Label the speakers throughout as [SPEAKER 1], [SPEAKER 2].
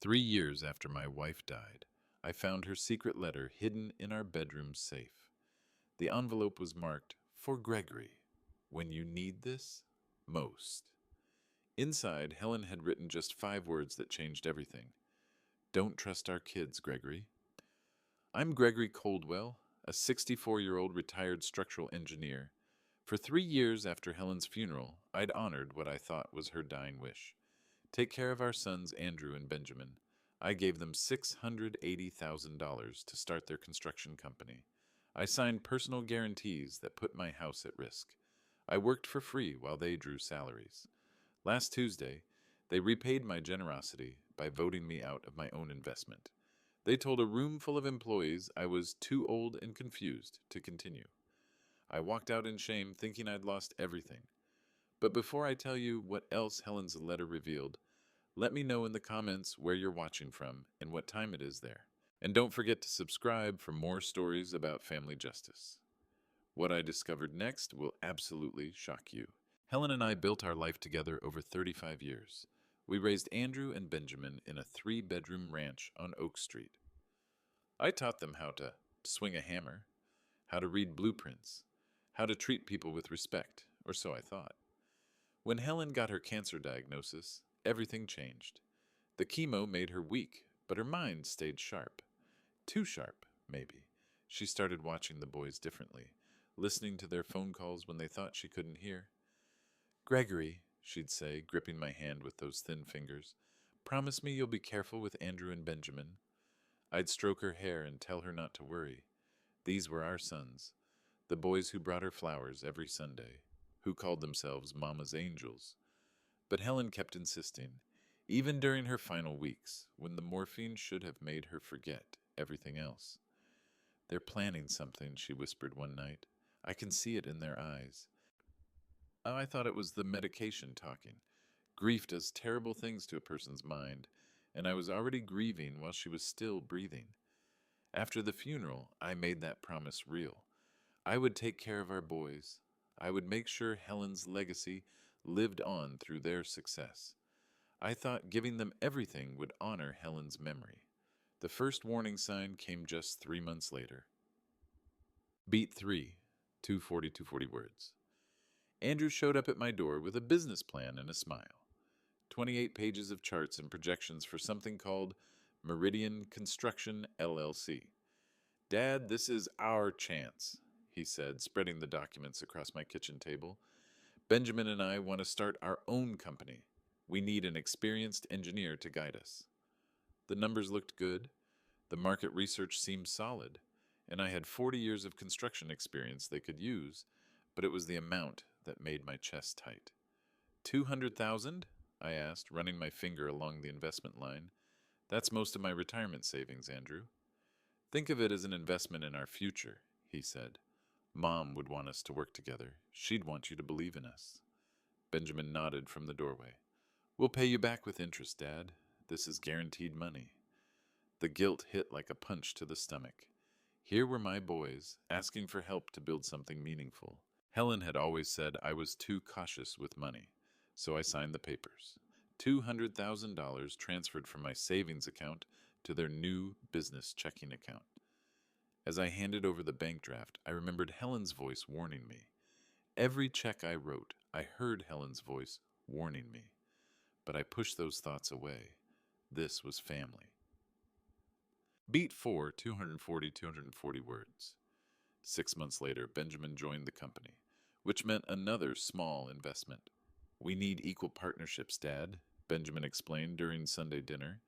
[SPEAKER 1] 3 years after my wife died, I found her secret letter hidden in our bedroom safe. The envelope was marked, "For Gregory, when you need this most." Inside, Helen had written just 5 words that changed everything. "Don't trust our kids, Gregory." I'm Gregory Coldwell, a 64-year-old retired structural engineer. For 3 years after Helen's funeral, I'd honored what I thought was her dying wish. Take care of our sons, Andrew and Benjamin. I gave them $680,000 to start their construction company. I signed personal guarantees that put my house at risk. I worked for free while they drew salaries. Last Tuesday, they repaid my generosity by voting me out of my own investment. They told a room full of employees I was too old and confused to continue. I walked out in shame, thinking I'd lost everything. But before I tell you what else Helen's letter revealed, let me know in the comments where you're watching from and what time it is there. And don't forget to subscribe for more stories about family justice. What I discovered next will absolutely shock you. Helen and I built our life together over 35 years. We raised Andrew and Benjamin in a 3-bedroom ranch on Oak Street. I taught them how to swing a hammer, how to read blueprints, how to treat people with respect, or so I thought. When Helen got her cancer diagnosis, everything changed. The chemo made her weak, but her mind stayed sharp. Too sharp, maybe. She started watching the boys differently, listening to their phone calls when they thought she couldn't hear. "Gregory," she'd say, gripping my hand with those thin fingers, "promise me you'll be careful with Andrew and Benjamin." I'd stroke her hair and tell her not to worry. These were our sons, the boys who brought her flowers every Sunday, who called themselves Mama's Angels. But Helen kept insisting, even during her final weeks, when the morphine should have made her forget everything else. "They're planning something," she whispered one night. "I can see it in their eyes." I thought it was the medication talking. Grief does terrible things to a person's mind, and I was already grieving while she was still breathing. After the funeral, I made that promise real. I would take care of our boys. I would make sure Helen's legacy lived on through their success. I thought giving them everything would honor Helen's memory. The first warning sign came just 3 months later. Beat 3, 240 words. Andrew showed up at my door with a business plan and a smile. 28 pages of charts and projections for something called Meridian Construction, LLC. "Dad, this is our chance," he said, spreading the documents across my kitchen table. "Benjamin and I want to start our own company. We need an experienced engineer to guide us." The numbers looked good. The market research seemed solid, and I had 40 years of construction experience they could use, but it was the amount that made my chest tight. 200,000? I asked, running my finger along the investment line. "That's most of my retirement savings, Andrew." "Think of it as an investment in our future," he said. "Mom would want us to work together. She'd want you to believe in us." Benjamin nodded from the doorway. "We'll pay you back with interest, Dad. This is guaranteed money." The guilt hit like a punch to the stomach. Here were my boys, asking for help to build something meaningful. Helen had always said I was too cautious with money, so I signed the papers. $200,000 transferred from my savings account to their new business checking account. As I handed over the bank draft, I remembered Helen's voice warning me. Every check I wrote, I heard Helen's voice warning me. But I pushed those thoughts away. This was family. Beat 4, 240 words. 6 months later, Benjamin joined the company, which meant another small investment. "We need equal partnerships, Dad," Benjamin explained during Sunday dinner.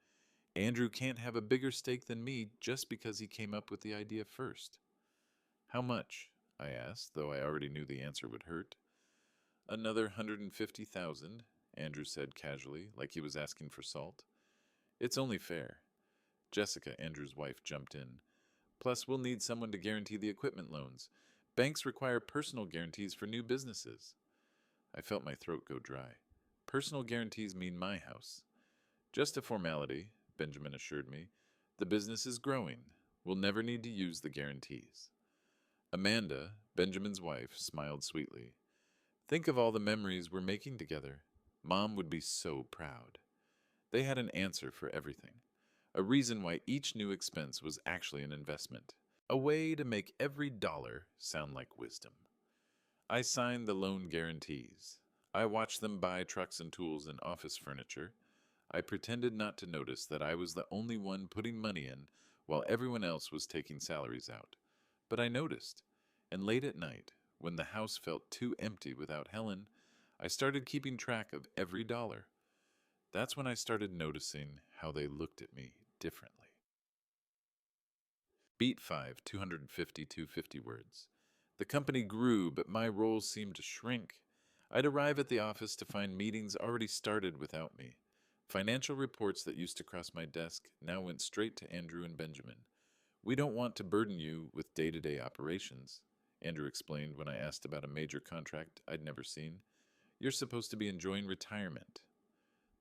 [SPEAKER 1] "Andrew can't have a bigger stake than me just because he came up with the idea first." "How much?" I asked, though I already knew the answer would hurt. "Another 150,000, Andrew said casually, like he was asking for salt. "It's only fair." Jessica, Andrew's wife, jumped in. "Plus, we'll need someone to guarantee the equipment loans. Banks require personal guarantees for new businesses." I felt my throat go dry. "Personal guarantees mean my house." "Just a formality," Benjamin assured me. "The business is growing. We'll never need to use the guarantees." Amanda, Benjamin's wife, smiled sweetly. "Think of all the memories we're making together. Mom would be so proud." They had an answer for everything. a reason why each new expense was actually an investment, a way to make every dollar sound like wisdom. I signed the loan guarantees. I watched them buy trucks and tools and office furniture. I pretended not to notice that I was the only one putting money in while everyone else was taking salaries out. But I noticed, and late at night, when the house felt too empty without Helen, I started keeping track of every dollar. That's when I started noticing how they looked at me differently. Beat 5, 250, 250 words. The company grew, but my role seemed to shrink. I'd arrive at the office to find meetings already started without me. Financial reports that used to cross my desk now went straight to Andrew and Benjamin. We don't want to burden you with day-to-day operations, Andrew explained when I asked about a major contract I'd never seen. You're supposed to be enjoying retirement.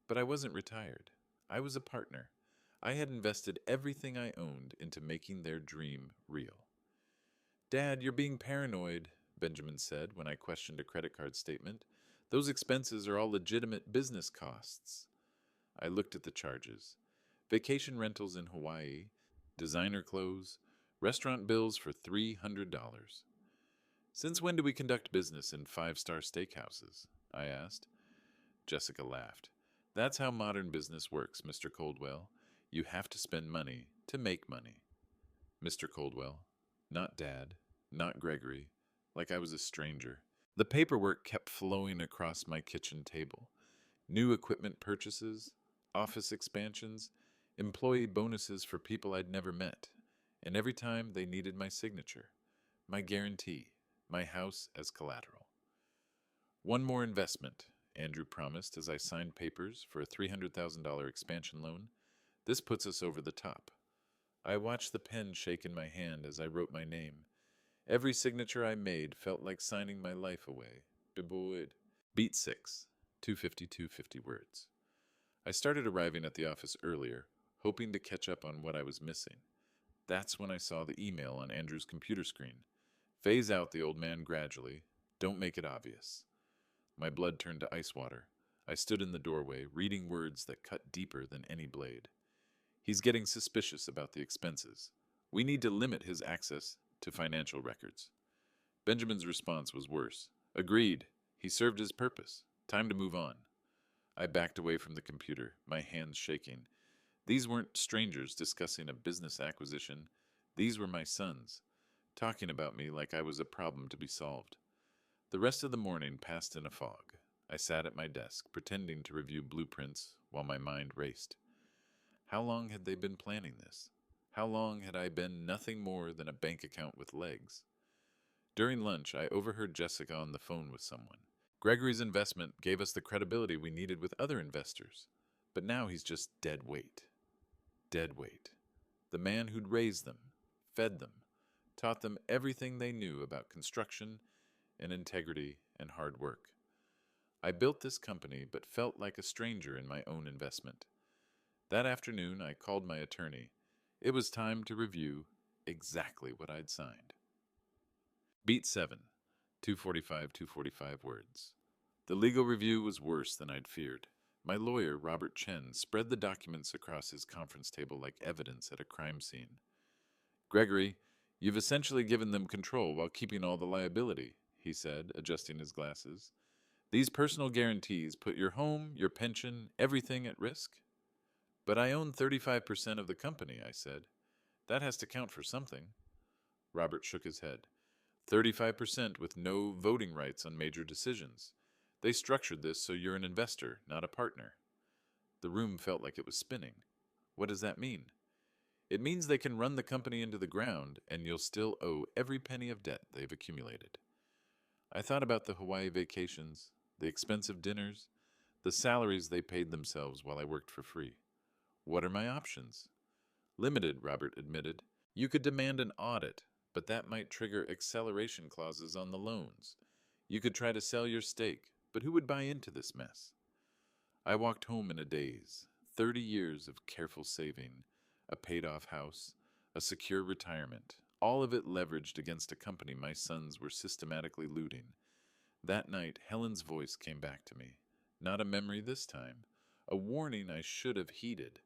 [SPEAKER 1] But I wasn't retired. I was a partner. I had invested everything I owned into making their dream real. Dad, you're being paranoid, Benjamin said when I questioned a credit card statement. Those expenses are all legitimate business costs. I looked at the charges. Vacation rentals in Hawaii, designer clothes, restaurant bills for $300. Since when do we conduct business in five-star steakhouses? I asked. Jessica laughed. That's how modern business works, Mr. Coldwell. You have to spend money to make money. Mr. Coldwell, not Dad, not Gregory, like I was a stranger. The paperwork kept flowing across my kitchen table. New equipment purchases, office expansions, employee bonuses for people I'd never met, and every time they needed my signature, my guarantee, my house as collateral. One more investment, Andrew promised as I signed papers for a $300,000 expansion loan. This puts us over the top. I watched the pen shake in my hand as I wrote my name. Every signature I made felt like signing my life away. Beboyd. Beat 6, 250, 250 words. I started arriving at the office earlier, hoping to catch up on what I was missing. That's when I saw the email on Andrew's computer screen. Phase out the old man gradually. Don't make it obvious. My blood turned to ice water. I stood in the doorway, reading words that cut deeper than any blade. He's getting suspicious about the expenses. We need to limit his access to financial records. Benjamin's response was worse. Agreed. He served his purpose. Time to move on. I backed away from the computer, my hands shaking. These weren't strangers discussing a business acquisition. These were my sons, talking about me like I was a problem to be solved. The rest of the morning passed in a fog. I sat at my desk, pretending to review blueprints while my mind raced. How long had they been planning this? How long had I been nothing more than a bank account with legs? During lunch, I overheard Jessica on the phone with someone. Gregory's investment gave us the credibility we needed with other investors, but now he's just dead weight. Dead weight. The man who'd raised them, fed them, taught them everything they knew about construction and integrity and hard work. I built this company but felt like a stranger in my own investment. That afternoon, I called my attorney. It was time to review exactly what I'd signed. Beat 7, 245, 245 words. The legal review was worse than I'd feared. My lawyer, Robert Chen, spread the documents across his conference table like evidence at a crime scene. Gregory, you've essentially given them control while keeping all the liability, he said, adjusting his glasses. These personal guarantees put your home, your pension, everything at risk. But I own 35% of the company, I said. That has to count for something. Robert shook his head. 35% with no voting rights on major decisions. They structured this so you're an investor, not a partner. The room felt like it was spinning. What does that mean? It means they can run the company into the ground, and you'll still owe every penny of debt they've accumulated. I thought about the Hawaii vacations, the expensive dinners, the salaries they paid themselves while I worked for free. What are my options? Limited, Robert admitted. You could demand an audit, but that might trigger acceleration clauses on the loans. You could try to sell your stake, but who would buy into this mess? I walked home in a daze. 30 years of careful saving, a paid-off house, a secure retirement, all of it leveraged against a company my sons were systematically looting. That night, Helen's voice came back to me. Not a memory this time. A warning I should have heeded.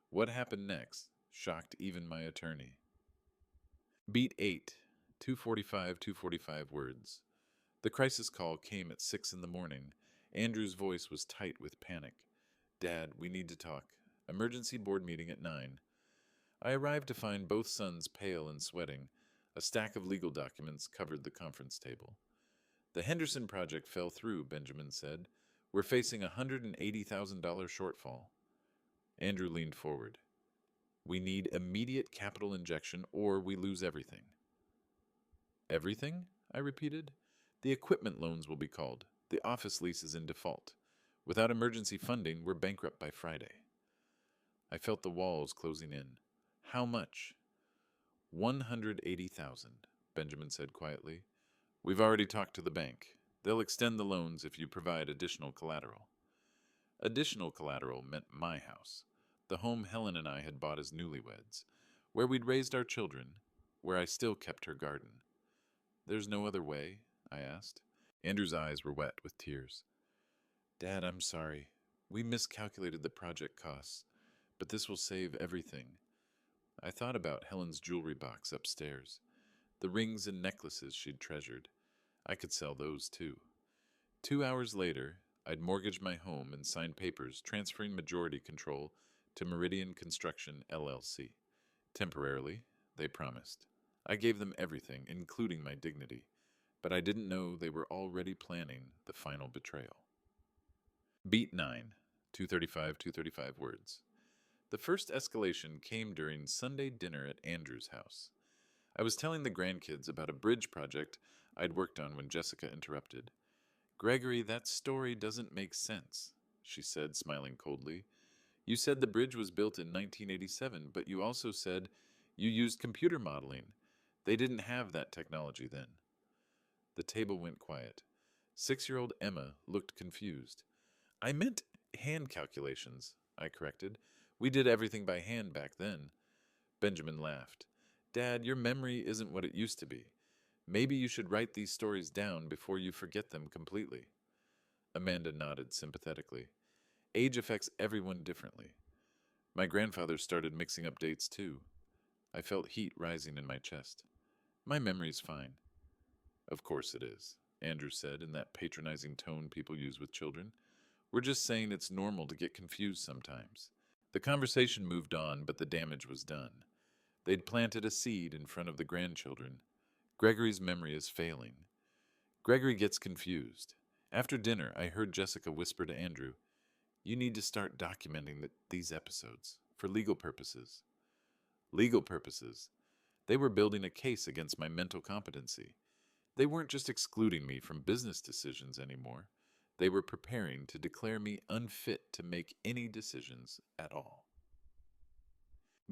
[SPEAKER 1] What happened next shocked even my attorney. Beat 8, 245 words. The crisis call came at 6 in the morning. Andrew's voice was tight with panic. Dad, we need to talk. Emergency board meeting at 9. I arrived to find both sons pale and sweating. A stack of legal documents covered the conference table. The Henderson project fell through, Benjamin said. We're facing a $180,000 shortfall. Andrew leaned forward. We need immediate capital injection or we lose everything. Everything? I repeated. The equipment loans will be called. The office lease is in default. Without emergency funding, we're bankrupt by Friday. I felt the walls closing in. How much? 180,000, Benjamin said quietly. We've already talked to the bank. They'll extend the loans if you provide additional collateral. Additional collateral meant my house, the home Helen and I had bought as newlyweds, where we'd raised our children, where I still kept her garden. There's no other way? I asked. Andrew's eyes were wet with tears. Dad, I'm sorry. We miscalculated the project costs, but this will save everything. I thought about Helen's jewelry box upstairs, the rings and necklaces she'd treasured. I could sell those too. 2 hours later, I'd mortgaged my home and signed papers transferring majority control to Meridian Construction, LLC. Temporarily, they promised. I gave them everything, including my dignity, but I didn't know they were already planning the final betrayal. Beat 9, 235 words. The first escalation came during Sunday dinner at Andrew's house. I was telling the grandkids about a bridge project I'd worked on when Jessica interrupted. Gregory, that story doesn't make sense, she said, smiling coldly. You said the bridge was built in 1987, but you also said you used computer modeling. They didn't have that technology then. The table went quiet. 6-year-old Emma looked confused. I meant hand calculations, I corrected. We did everything by hand back then. Benjamin laughed. Dad, your memory isn't what it used to be. Maybe you should write these stories down before you forget them completely. Amanda nodded sympathetically. Age affects everyone differently. My grandfather started mixing up dates too. I felt heat rising in my chest. My memory's fine. Of course it is, Andrew said in that patronizing tone people use with children. We're just saying it's normal to get confused sometimes. The conversation moved on, but the damage was done. They'd planted a seed in front of the grandchildren. Gregory's memory is failing. Gregory gets confused. After dinner, I heard Jessica whisper to Andrew, You need to start documenting these episodes for legal purposes. Legal purposes. They were building a case against my mental competency. They weren't just excluding me from business decisions anymore. They were preparing to declare me unfit to make any decisions at all.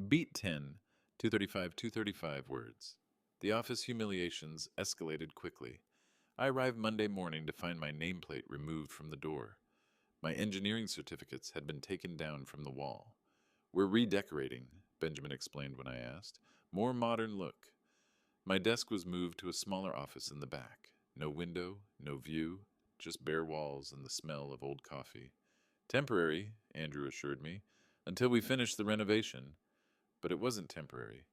[SPEAKER 1] Beat 10, 235 words. The office humiliations escalated quickly. I arrived Monday morning to find my nameplate removed from the door. My engineering certificates had been taken down from the wall. We're redecorating, Benjamin explained when I asked. More modern look. My desk was moved to a smaller office in the back. No window, no view, just bare walls and the smell of old coffee. Temporary, Andrew assured me, until we finish the renovation. But it wasn't temporary.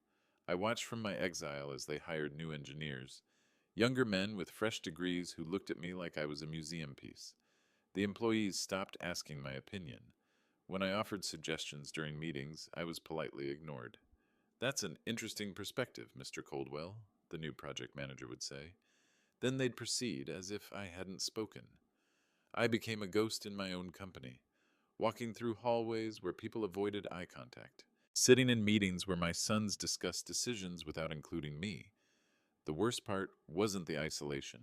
[SPEAKER 1] I watched from my exile as they hired new engineers, younger men with fresh degrees who looked at me like I was a museum piece. The employees stopped asking my opinion. When I offered suggestions during meetings, I was politely ignored. That's an interesting perspective, Mr. Coldwell, the new project manager would say. Then they'd proceed as if I hadn't spoken. I became a ghost in my own company, walking through hallways where people avoided eye contact, sitting in meetings where my sons discussed decisions without including me. The worst part wasn't the isolation.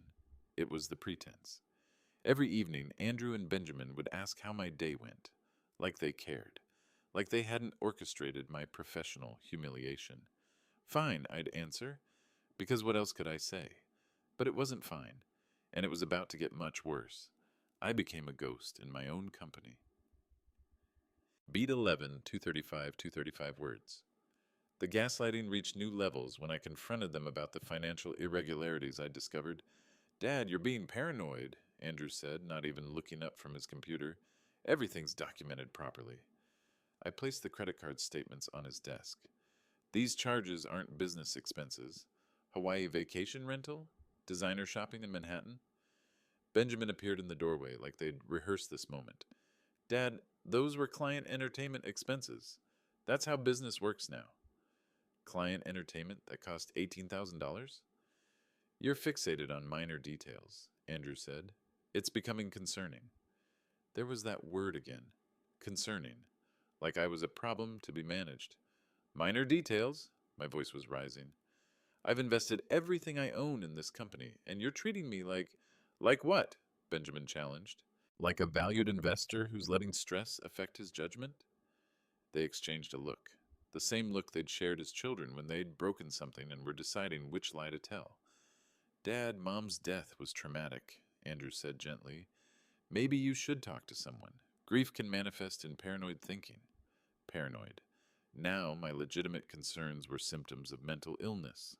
[SPEAKER 1] It was the pretense. Every evening, Andrew and Benjamin would ask how my day went, like they cared, like they hadn't orchestrated my professional humiliation. Fine, I'd answer, because what else could I say? But it wasn't fine, and it was about to get much worse. I became a ghost in my own company. Beat 11, 235 words. The gaslighting reached new levels when I confronted them about the financial irregularities I'd discovered. Dad, you're being paranoid, Andrew said, not even looking up from his computer. Everything's documented properly. I placed the credit card statements on his desk. These charges aren't business expenses. Hawaii vacation rental? Designer shopping in Manhattan? Benjamin appeared in the doorway like they'd rehearsed this moment. Dad, those were client entertainment expenses. That's how business works now. Client entertainment that cost $18,000? You're fixated on minor details, Andrew said. It's becoming concerning. There was that word again. Concerning. Like I was a problem to be managed. Minor details? My voice was rising. I've invested everything I own in this company, and you're treating me like. Like what? Benjamin challenged. Like a valued investor who's letting stress affect his judgment? They exchanged a look. The same look they'd shared as children when they'd broken something and were deciding which lie to tell. Dad, Mom's death was traumatic, Andrew said gently. Maybe you should talk to someone. Grief can manifest in paranoid thinking. Paranoid. Now my legitimate concerns were symptoms of mental illness.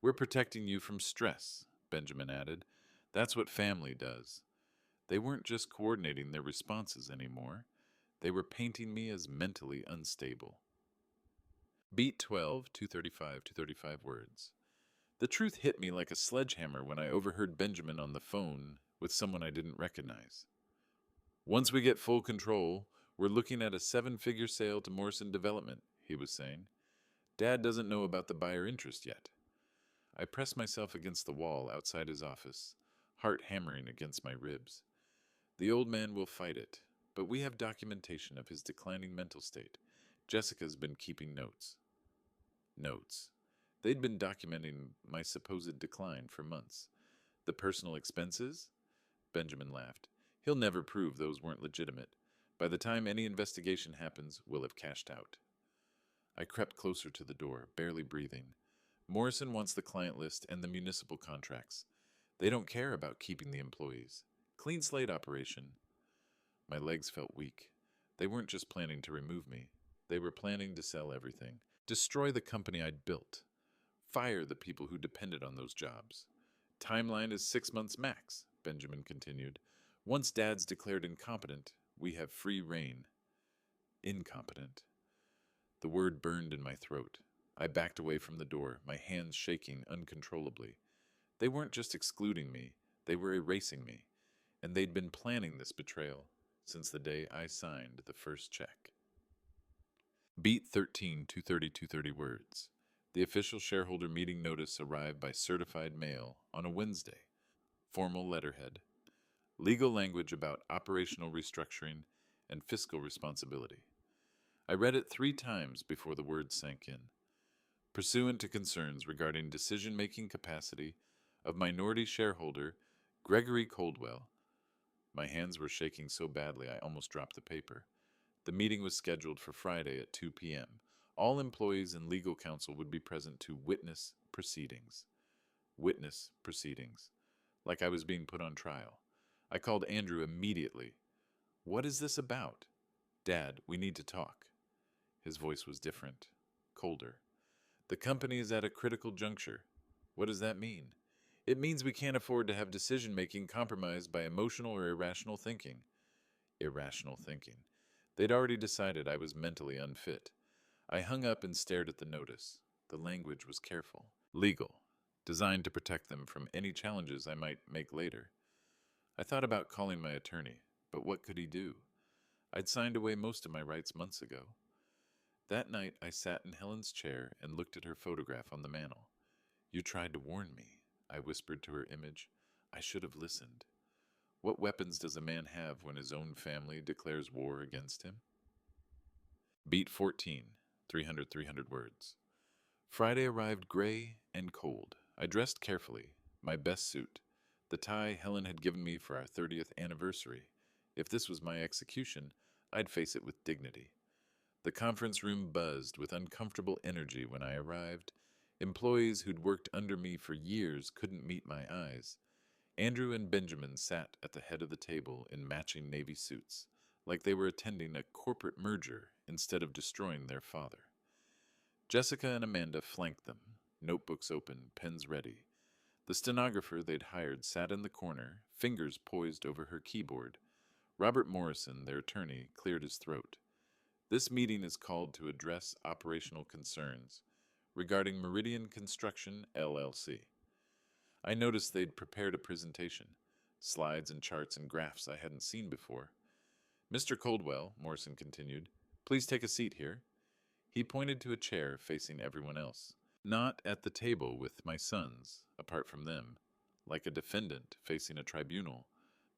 [SPEAKER 1] We're protecting you from stress, Benjamin added. That's what family does. They weren't just coordinating their responses anymore. They were painting me as mentally unstable. Beat 12, 235 to 35 words. The truth hit me like a sledgehammer when I overheard Benjamin on the phone with someone I didn't recognize. Once we get full control, we're looking at a 7-figure sale to Morrison Development, he was saying. Dad doesn't know about the buyer interest yet. I pressed myself against the wall outside his office, heart hammering against my ribs. The old man will fight it, but we have documentation of his declining mental state. Jessica's been keeping notes. Notes. They'd been documenting my supposed decline for months. The personal expenses? Benjamin laughed. He'll never prove those weren't legitimate. By the time any investigation happens, we'll have cashed out. I crept closer to the door, barely breathing. Morrison wants the client list and the municipal contracts. They don't care about keeping the employees. Clean slate operation. My legs felt weak. They weren't just planning to remove me. They were planning to sell everything. Destroy the company I'd built. Fire the people who depended on those jobs. Timeline is 6 months max, Benjamin continued. Once Dad's declared incompetent, we have free rein. Incompetent. The word burned in my throat. I backed away from the door, my hands shaking uncontrollably. They weren't just excluding me, they were erasing me. And they'd been planning this betrayal since the day I signed the first check. Beat 13, 230 words. The official shareholder meeting notice arrived by certified mail on a Wednesday. Formal letterhead. Legal language about operational restructuring and fiscal responsibility. I read it 3 times before the words sank in. Pursuant to concerns regarding decision-making capacity of minority shareholder Gregory Coldwell. My hands were shaking so badly I almost dropped the paper. The meeting was scheduled for Friday at 2 p.m. All employees and legal counsel would be present to witness proceedings. Witness proceedings. Like I was being put on trial. I called Andrew immediately. What is this about? Dad, we need to talk. His voice was different, colder. The company is at a critical juncture. What does that mean? It means we can't afford to have decision-making compromised by emotional or irrational thinking. Irrational thinking. They'd already decided I was mentally unfit. I hung up and stared at the notice. The language was careful. Legal. Designed to protect them from any challenges I might make later. I thought about calling my attorney, but what could he do? I'd signed away most of my rights months ago. That night I sat in Helen's chair and looked at her photograph on the mantel. You tried to warn me, I whispered to her image. I should have listened. What weapons does a man have when his own family declares war against him? Beat 14, 300 words. Friday arrived gray and cold. I dressed carefully, my best suit, the tie Helen had given me for our 30th anniversary. If this was my execution, I'd face it with dignity. The conference room buzzed with uncomfortable energy when I arrived. Employees who'd worked under me for years couldn't meet my eyes. Andrew and Benjamin sat at the head of the table in matching navy suits, like they were attending a corporate merger instead of destroying their father. Jessica and Amanda flanked them, notebooks open, pens ready. The stenographer they'd hired sat in the corner, fingers poised over her keyboard. Robert Morrison, their attorney, cleared his throat. This meeting is called to address operational concerns regarding Meridian Construction, LLC. I noticed they'd prepared a presentation, slides and charts and graphs I hadn't seen before. Mr. Coldwell, Morrison continued, please take a seat here. He pointed to a chair facing everyone else, not at the table with my sons, apart from them. Like a defendant facing a tribunal,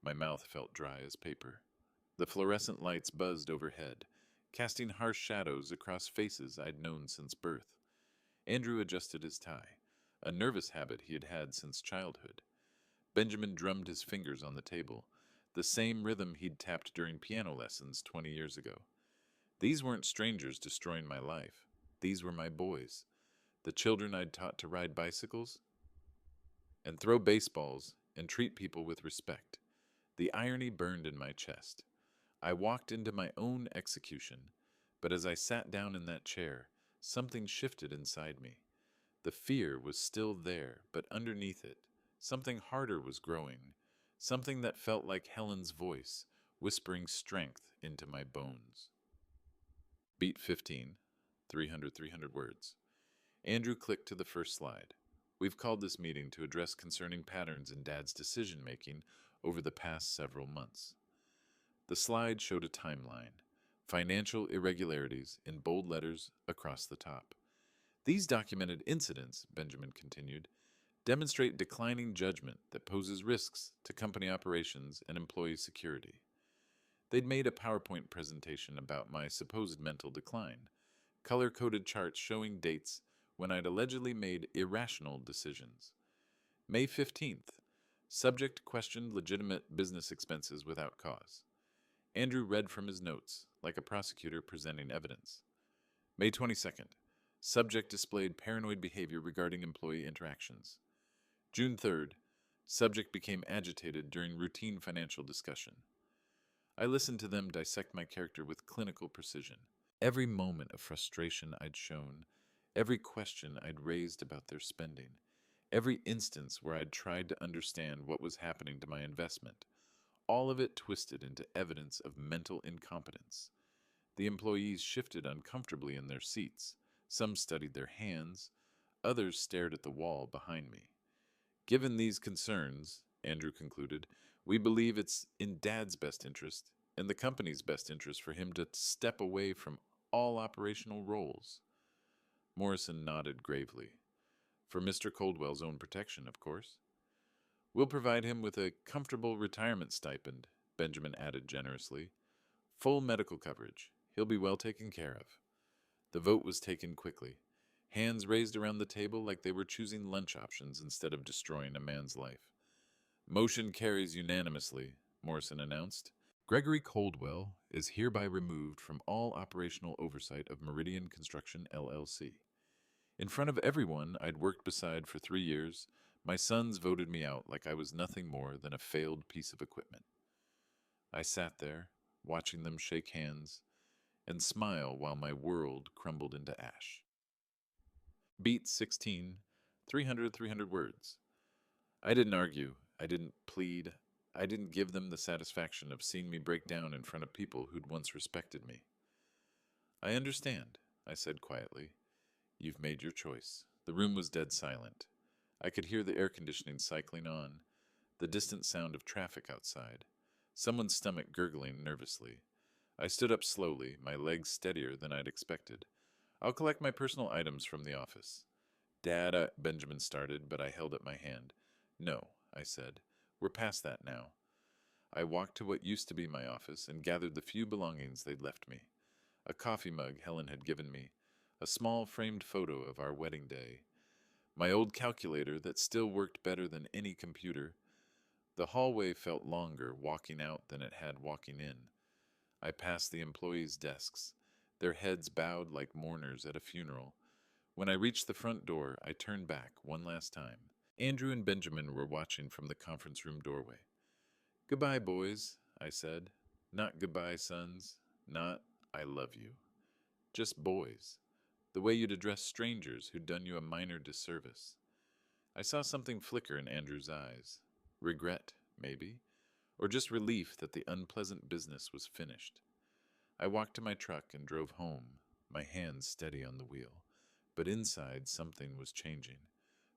[SPEAKER 1] my mouth felt dry as paper. The fluorescent lights buzzed overhead, casting harsh shadows across faces I'd known since birth. Andrew adjusted his tie, a nervous habit he had had since childhood. Benjamin drummed his fingers on the table, the same rhythm he'd tapped during piano lessons 20 years ago. These weren't strangers destroying my life. These were my boys, the children I'd taught to ride bicycles and throw baseballs and treat people with respect. The irony burned in my chest. I walked into my own execution, but as I sat down in that chair, something shifted inside me. The fear was still there, but underneath it, something harder was growing, something that felt like Helen's voice, whispering strength into my bones. Beat 15, 300 words. Andrew clicked to the first slide. We've called this meeting to address concerning patterns in Dad's decision-making over the past several months. The slide showed a timeline, financial irregularities in bold letters across the top. These documented incidents, Benjamin continued, demonstrate declining judgment that poses risks to company operations and employee security. They'd made a PowerPoint presentation about my supposed mental decline, color-coded charts showing dates when I'd allegedly made irrational decisions. May 15th, subject questioned legitimate business expenses without cause. Andrew read from his notes, like a prosecutor presenting evidence. May 22nd, subject displayed paranoid behavior regarding employee interactions. June 3rd, subject became agitated during routine financial discussion. I listened to them dissect my character with clinical precision. Every moment of frustration I'd shown, every question I'd raised about their spending, every instance where I'd tried to understand what was happening to my investment, all of it twisted into evidence of mental incompetence. The employees shifted uncomfortably in their seats. Some studied their hands, others stared at the wall behind me. Given these concerns, Andrew concluded, we believe it's in Dad's best interest and the company's best interest for him to step away from all operational roles. Morrison nodded gravely. For Mr. Coldwell's own protection, of course. We'll provide him with a comfortable retirement stipend, Benjamin added generously. Full medical coverage. He'll be well taken care of. The vote was taken quickly. Hands raised around the table like they were choosing lunch options instead of destroying a man's life. Motion carries unanimously, Morrison announced. Gregory Coldwell is hereby removed from all operational oversight of Meridian Construction, LLC. In front of everyone I'd worked beside for 3 years, my sons voted me out like I was nothing more than a failed piece of equipment. I sat there, watching them shake hands, and smile while my world crumbled into ash. Beat 16, 300 words. I didn't argue, I didn't plead, I didn't give them the satisfaction of seeing me break down in front of people who'd once respected me. I understand, I said quietly. You've made your choice. The room was dead silent. I could hear the air conditioning cycling on, the distant sound of traffic outside, someone's stomach gurgling nervously. I stood up slowly, my legs steadier than I'd expected. I'll collect my personal items from the office. Dad, Benjamin started, but I held up my hand. No, I said. We're past that now. I walked to what used to be my office and gathered the few belongings they'd left me. A coffee mug Helen had given me, a small framed photo of our wedding day, my old calculator that still worked better than any computer. The hallway felt longer walking out than it had walking in. I passed the employees' desks, their heads bowed like mourners at a funeral. When I reached the front door, I turned back one last time. Andrew and Benjamin were watching from the conference room doorway. Goodbye, boys, I said. Not goodbye, sons. Not I love you. Just boys. The way you'd address strangers who'd done you a minor disservice. I saw something flicker in Andrew's eyes. Regret, maybe, or just relief that the unpleasant business was finished. I walked to my truck and drove home, my hands steady on the wheel. But inside, something was changing.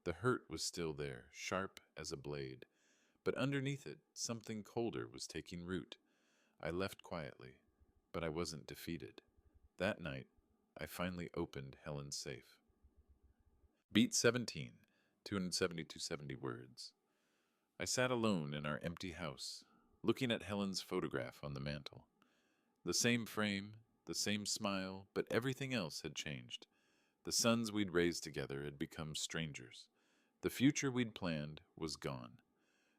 [SPEAKER 1] The hurt was still there, sharp as a blade, but underneath it, something colder was taking root. I left quietly, but I wasn't defeated. That night, I finally opened Helen's safe. Beat 17, 270 words. I sat alone in our empty house, looking at Helen's photograph on the mantel. The same frame, the same smile, but everything else had changed. The sons we'd raised together had become strangers. The future we'd planned was gone.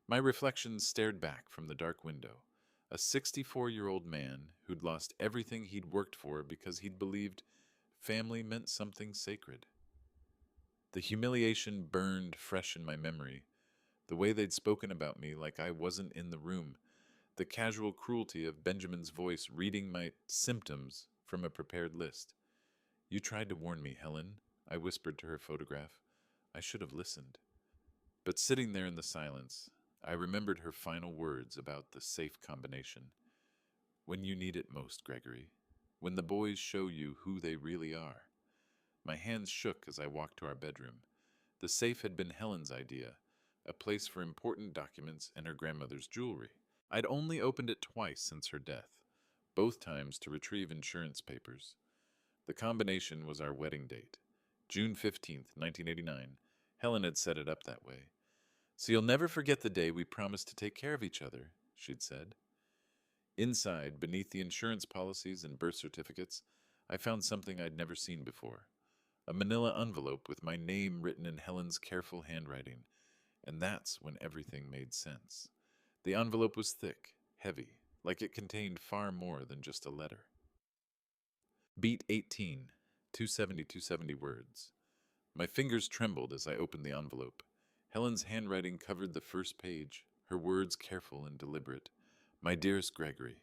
[SPEAKER 1] My reflection stared back from the dark window. A 64-year-old man who'd lost everything he'd worked for because he'd believed family meant something sacred. The humiliation burned fresh in my memory. The way they'd spoken about me like I wasn't in the room. The casual cruelty of Benjamin's voice reading my symptoms from a prepared list. "You tried to warn me, Helen," I whispered to her photograph. I should have listened. But sitting there in the silence, I remembered her final words about the safe combination. "When you need it most, Gregory. When the boys show you who they really are." My hands shook as I walked to our bedroom. The safe had been Helen's idea, a place for important documents and her grandmother's jewelry. I'd only opened it twice since her death, both times to retrieve insurance papers. The combination was our wedding date, June 15th, 1989. Helen had set it up that way. "So you'll never forget the day we promised to take care of each other," she'd said. Inside, beneath the insurance policies and birth certificates, I found something I'd never seen before. A manila envelope with my name written in Helen's careful handwriting. And that's when everything made sense. The envelope was thick, heavy, like it contained far more than just a letter. Beat 18, 270 words. My fingers trembled as I opened the envelope. Helen's handwriting covered the first page, her words careful and deliberate. "My dearest Gregory,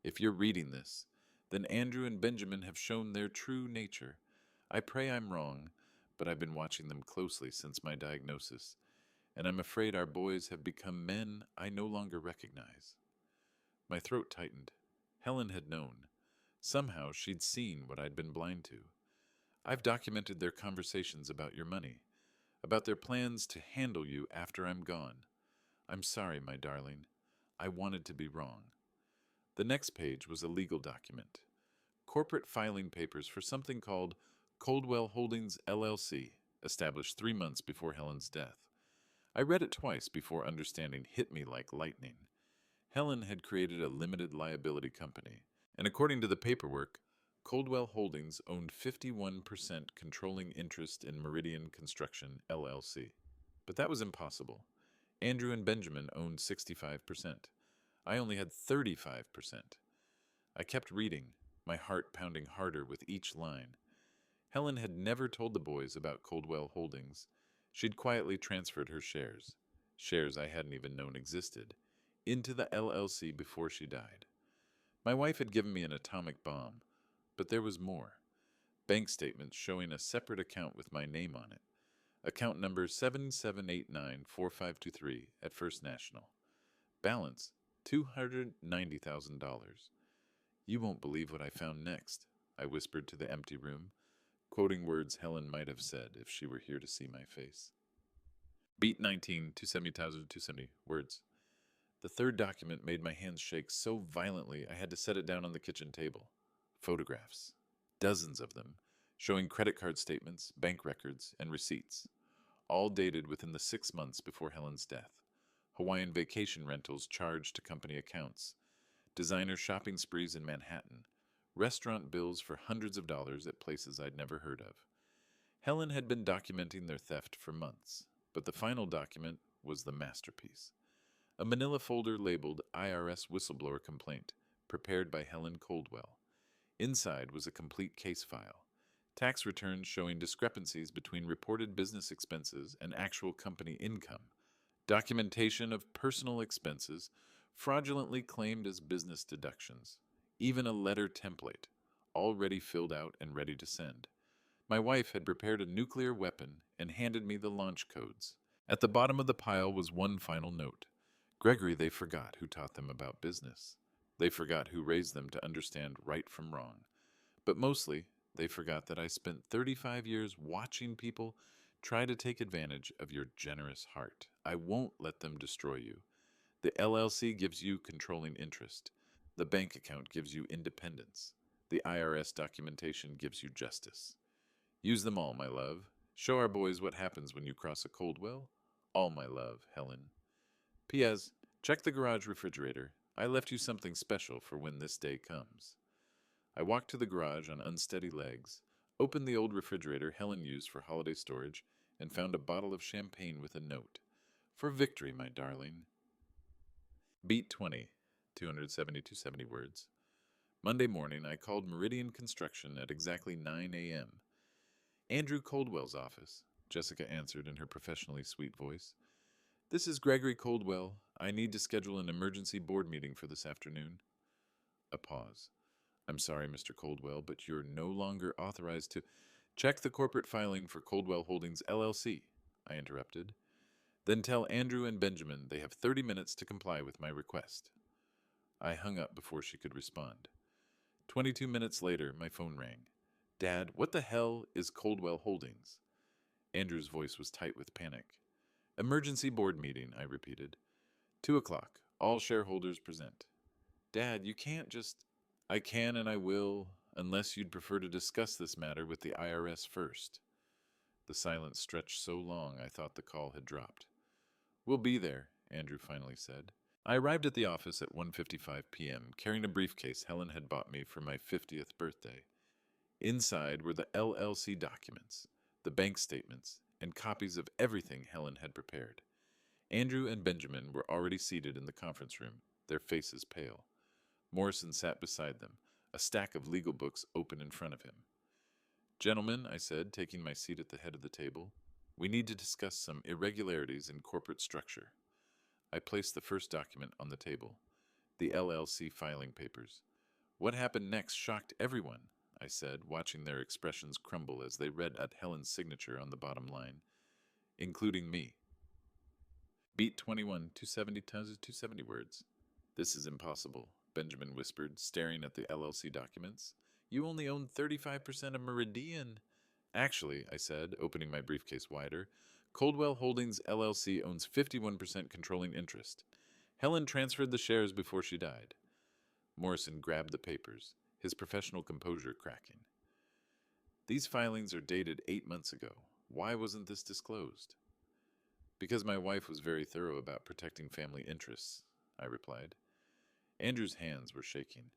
[SPEAKER 1] if you're reading this, then Andrew and Benjamin have shown their true nature. I pray I'm wrong, but I've been watching them closely since my diagnosis, and I'm afraid our boys have become men I no longer recognize." My throat tightened. Helen had known. Somehow she'd seen what I'd been blind to. "I've documented their conversations about your money, about their plans to handle you after I'm gone. I'm sorry, my darling. I wanted to be wrong." The next page was a legal document. Corporate filing papers for something called Coldwell Holdings LLC, established 3 months before Helen's death. I read it twice before understanding hit me like lightning. Helen had created a limited liability company, and according to the paperwork, Coldwell Holdings owned 51% controlling interest in Meridian Construction LLC. But that was impossible. Andrew and Benjamin owned 65%. I only had 35%. I kept reading, my heart pounding harder with each line. Helen had never told the boys about Coldwell Holdings. She'd quietly transferred her shares I hadn't even known existed, into the LLC before she died. My wife had given me an atomic bomb, but there was more. Bank statements showing a separate account with my name on it. Account number 77894523 at First National. Balance $290,000. "You won't believe what I found next," I whispered to the empty room, quoting words Helen might have said if she were here to see my face. Beat 19, 270 words. The third document made my hands shake so violently I had to set it down on the kitchen table. Photographs. Dozens of them, showing credit card statements, bank records, and receipts. All dated within the 6 months before Helen's death. Hawaiian vacation rentals charged to company accounts. Designer shopping sprees in Manhattan. Restaurant bills for hundreds of dollars at places I'd never heard of. Helen had been documenting their theft for months, but the final document was the masterpiece. A manila folder labeled IRS Whistleblower Complaint, prepared by Helen Coldwell. Inside was a complete case file. Tax returns showing discrepancies between reported business expenses and actual company income. Documentation of personal expenses fraudulently claimed as business deductions. Even a letter template, all ready filled out and ready to send. My wife had prepared a nuclear weapon and handed me the launch codes. At the bottom of the pile was one final note. Gregory, they forgot who taught them about business. They forgot who raised them to understand right from wrong. But mostly, they forgot that I spent 35 years watching people try to take advantage of your generous heart. I won't let them destroy you. The LLC gives you controlling interest. The bank account gives you independence. The IRS documentation gives you justice. Use them all, my love. Show our boys what happens when you cross a cold well. All my love, Helen. P.S. Check the garage refrigerator. I left you something special for when this day comes. I walked to the garage on unsteady legs, opened the old refrigerator Helen used for holiday storage, and found a bottle of champagne with a note. For victory, my darling. Beat 20, 270 words. Monday morning, I called Meridian Construction at exactly 9 a.m. Andrew Coldwell's office, Jessica answered in her professionally sweet voice. This is Gregory Coldwell. I need to schedule an emergency board meeting for this afternoon. A pause. I'm sorry, Mr. Coldwell, but you're no longer authorized to check the corporate filing for Coldwell Holdings, LLC, I interrupted. Then tell Andrew and Benjamin they have 30 minutes to comply with my request. I hung up before she could respond. 22 minutes later, my phone rang. Dad, what the hell is Coldwell Holdings? Andrew's voice was tight with panic. Emergency board meeting, I repeated. 2 o'clock. All shareholders present. Dad, you can't just... I can and I will, unless you'd prefer to discuss this matter with the IRS first. The silence stretched so long I thought the call had dropped. We'll be there, Andrew finally said. I arrived at the office at 1:55 p.m., carrying a briefcase Helen had bought me for my 50th birthday. Inside were the LLC documents, the bank statements, and copies of everything Helen had prepared. Andrew and Benjamin were already seated in the conference room, their faces pale. Morrison sat beside them, a stack of legal books open in front of him. Gentlemen, I said, taking my seat at the head of the table, we need to discuss some irregularities in corporate structure. I placed the first document on the table, the LLC filing papers. What happened next shocked everyone, I said, watching their expressions crumble as they read at Helen's signature on the bottom line, including me. Beat 21, 270 words. This is impossible, Benjamin whispered, staring at the LLC documents. You only own 35% of Meridian. Actually, I said, opening my briefcase wider, Coldwell Holdings LLC owns 51% controlling interest. Helen transferred the shares before she died. Morrison grabbed the papers, his professional composure cracking. These filings are dated 8 months ago. Why wasn't this disclosed? Because my wife was very thorough about protecting family interests, I replied. Andrew's hands were shaking.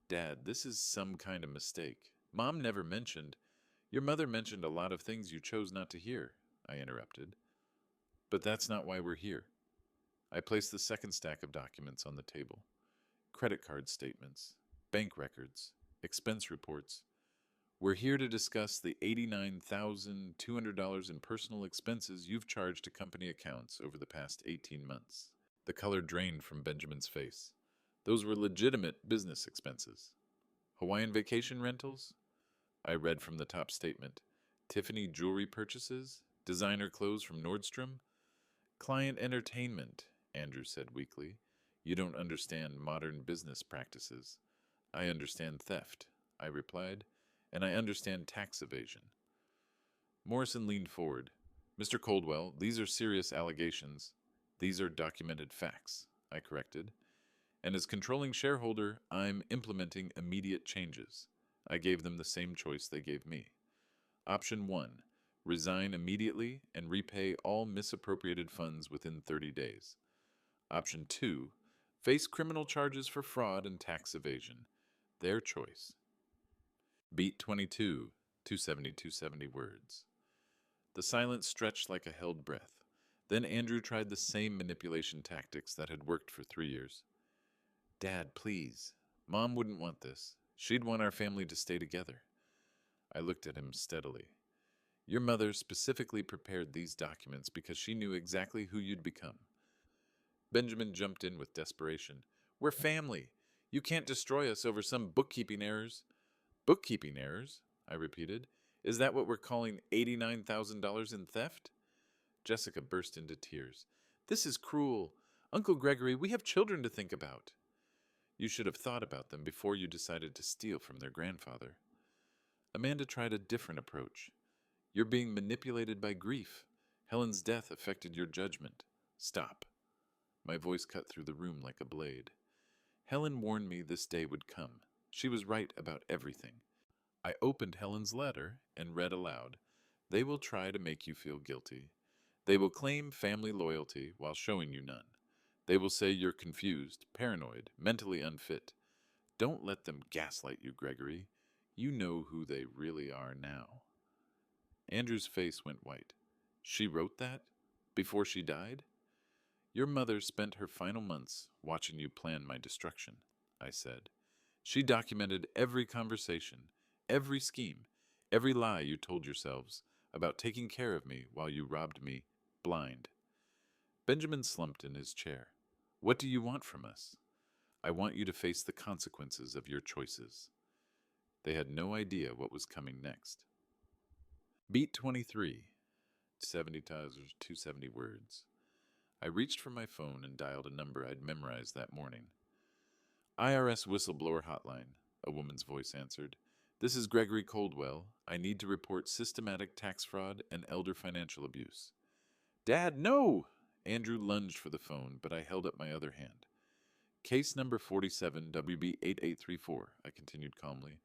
[SPEAKER 1] Dad, this is some kind of mistake. Mom never mentioned. Your mother mentioned a lot of things you chose not to hear, I interrupted. But that's not why we're here. I placed the second stack of documents on the table. Credit card statements, bank records, expense reports. We're here to discuss the $89,200 in personal expenses you've charged to company accounts over the past 18 months. The color drained from Benjamin's face. Those were legitimate business expenses. Hawaiian vacation rentals? I read from the top statement. Tiffany jewelry purchases? Designer clothes from Nordstrom? Client entertainment, Andrew said weakly. You don't understand modern business practices. I understand theft, I replied, and I understand tax evasion. Morrison leaned forward. Mr. Coldwell, these are serious allegations. These are documented facts, I corrected. And as controlling shareholder, I'm implementing immediate changes. I gave them the same choice they gave me. Option 1, resign immediately and repay all misappropriated funds within 30 days. Option 2, face criminal charges for fraud and tax evasion. Their choice. Beat 22, 270 words. The silence stretched like a held breath. Then Andrew tried the same manipulation tactics that had worked for 3 years. Dad, please. Mom wouldn't want this. She'd want our family to stay together. I looked at him steadily. Your mother specifically prepared these documents because she knew exactly who you'd become. Benjamin jumped in with desperation. We're family. You can't destroy us over some bookkeeping errors. Bookkeeping errors? I repeated. Is that what we're calling $89,000 in theft? Jessica burst into tears. This is cruel. Uncle Gregory, we have children to think about. You should have thought about them before you decided to steal from their grandfather. Amanda tried a different approach. You're being manipulated by grief. Helen's death affected your judgment. Stop. My voice cut through the room like a blade. Helen warned me this day would come. She was right about everything. I opened Helen's letter and read aloud. They will try to make you feel guilty. They will claim family loyalty while showing you none. They will say you're confused, paranoid, mentally unfit. Don't let them gaslight you, Gregory. You know who they really are now. Andrew's face went white. She wrote that? Before she died? Your mother spent her final months watching you plan my destruction, I said. She documented every conversation, every scheme, every lie you told yourselves about taking care of me while you robbed me blind. Benjamin slumped in his chair. What do you want from us? I want you to face the consequences of your choices. They had no idea what was coming next. Beat 23. 70 times 270 words. I reached for my phone and dialed a number I'd memorized that morning. IRS whistleblower hotline, a woman's voice answered. This is Gregory Coldwell. I need to report systematic tax fraud and elder financial abuse. Dad, no! Andrew lunged for the phone, but I held up my other hand. Case number 47 WB8834, I continued calmly.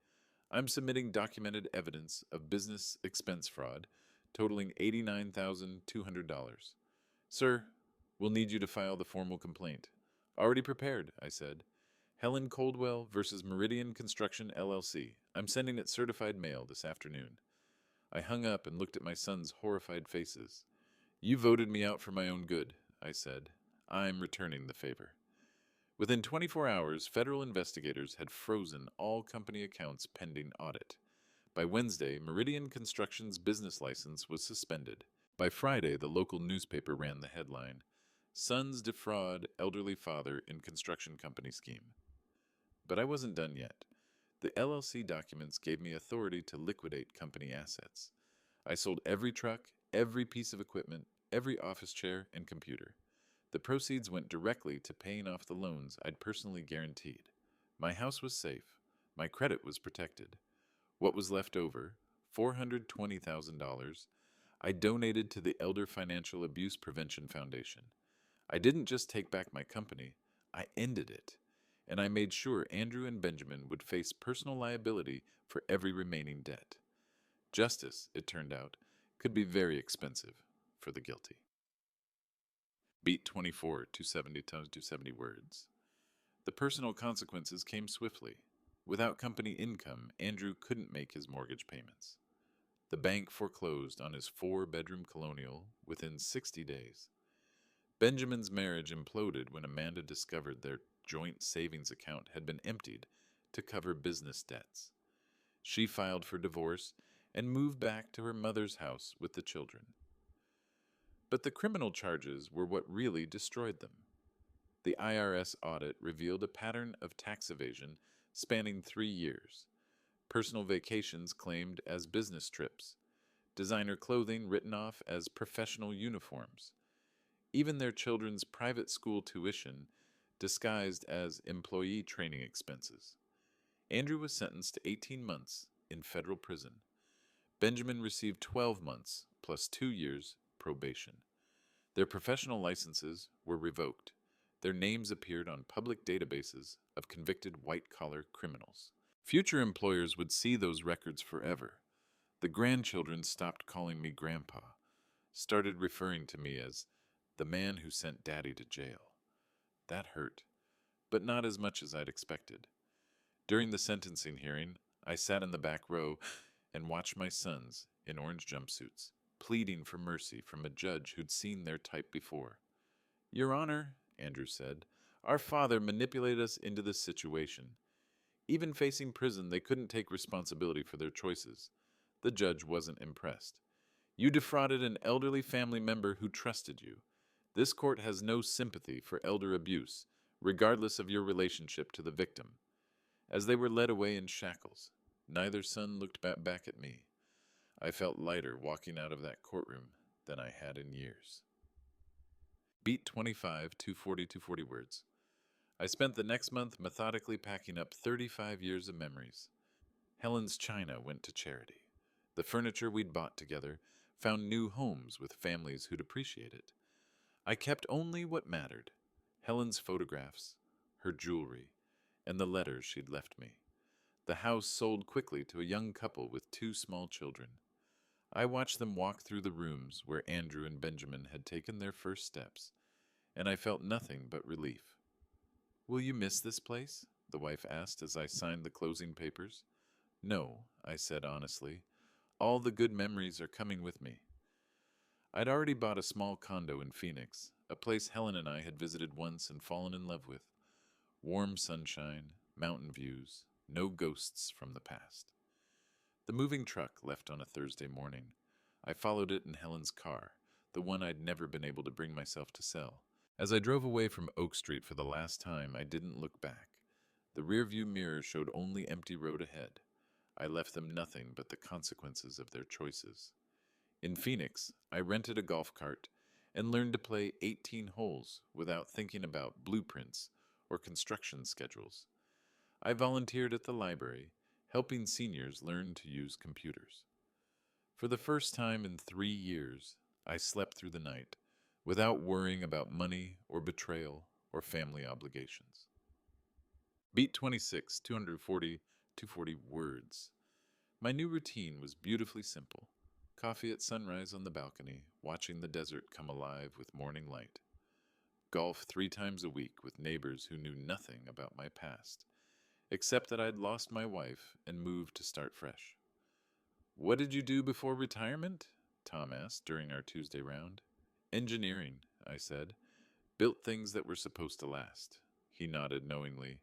[SPEAKER 1] I'm submitting documented evidence of business expense fraud totaling $89,200. Sir, we'll need you to file the formal complaint. Already prepared, I said. Helen Coldwell versus Meridian Construction, LLC. I'm sending it certified mail this afternoon. I hung up and looked at my son's horrified faces. You voted me out for my own good, I said. I'm returning the favor. Within 24 hours, federal investigators had frozen all company accounts pending audit. By Wednesday, Meridian Construction's business license was suspended. By Friday, the local newspaper ran the headline, Sons defraud elderly father in construction company scheme. But I wasn't done yet. The LLC documents gave me authority to liquidate company assets. I sold every truck, every piece of equipment, every office chair and computer. The proceeds went directly to paying off the loans I'd personally guaranteed. My house was safe. My credit was protected. What was left over, $420,000, I donated to the Elder Financial Abuse Prevention Foundation. I didn't just take back my company, I ended it. And I made sure Andrew and Benjamin would face personal liability for every remaining debt. Justice, it turned out, could be very expensive for the guilty. Beat 24, 270 times 270 words. The personal consequences came swiftly. Without company income, Andrew couldn't make his mortgage payments. The bank foreclosed on his 4-bedroom colonial within 60 days. Benjamin's marriage imploded when Amanda discovered their joint savings account had been emptied to cover business debts. She filed for divorce and moved back to her mother's house with the children. But the criminal charges were what really destroyed them. The IRS audit revealed a pattern of tax evasion spanning 3 years. Personal vacations claimed as business trips. Designer clothing written off as professional uniforms. Even their children's private school tuition disguised as employee training expenses. Andrew was sentenced to 18 months in federal prison. Benjamin received 12 months plus 2 years probation. Their professional licenses were revoked. Their names appeared on public databases of convicted white-collar criminals. Future employers would see those records forever. The grandchildren stopped calling me Grandpa, started referring to me as the man who sent Daddy to jail. That hurt, but not as much as I'd expected. During the sentencing hearing, I sat in the back row and watched my sons, in orange jumpsuits, pleading for mercy from a judge who'd seen their type before. Your Honor, Andrew said, our father manipulated us into this situation. Even facing prison, they couldn't take responsibility for their choices. The judge wasn't impressed. You defrauded an elderly family member who trusted you. This court has no sympathy for elder abuse, regardless of your relationship to the victim. As they were led away in shackles, neither son looked back at me. I felt lighter walking out of that courtroom than I had in years. Beat 25, 240 words. I spent the next month methodically packing up 35 years of memories. Helen's china went to charity. The furniture we'd bought together found new homes with families who'd appreciate it. I kept only what mattered: Helen's photographs, her jewelry, and the letters she'd left me. The house sold quickly to a young couple with two small children. I watched them walk through the rooms where Andrew and Benjamin had taken their first steps, and I felt nothing but relief. "Will you miss this place?" the wife asked as I signed the closing papers. "No," I said honestly. "All the good memories are coming with me." I'd already bought a small condo in Phoenix, a place Helen and I had visited once and fallen in love with. Warm sunshine, mountain views, no ghosts from the past. The moving truck left on a Thursday morning. I followed it in Helen's car, the one I'd never been able to bring myself to sell. As I drove away from Oak Street for the last time, I didn't look back. The rearview mirror showed only empty road ahead. I left them nothing but the consequences of their choices. In Phoenix, I rented a golf cart and learned to play 18 holes without thinking about blueprints or construction schedules. I volunteered at the library, helping seniors learn to use computers. For the first time in 3 years, I slept through the night without worrying about money or betrayal or family obligations. Beat 26, 240, 240 words. My new routine was beautifully simple. Coffee at sunrise on the balcony, watching the desert come alive with morning light. Golf 3 times a week with neighbors who knew nothing about my past, except that I'd lost my wife and moved to start fresh. "What did you do before retirement?" Tom asked during our Tuesday round. "Engineering," I said. "Built things that were supposed to last." He nodded knowingly.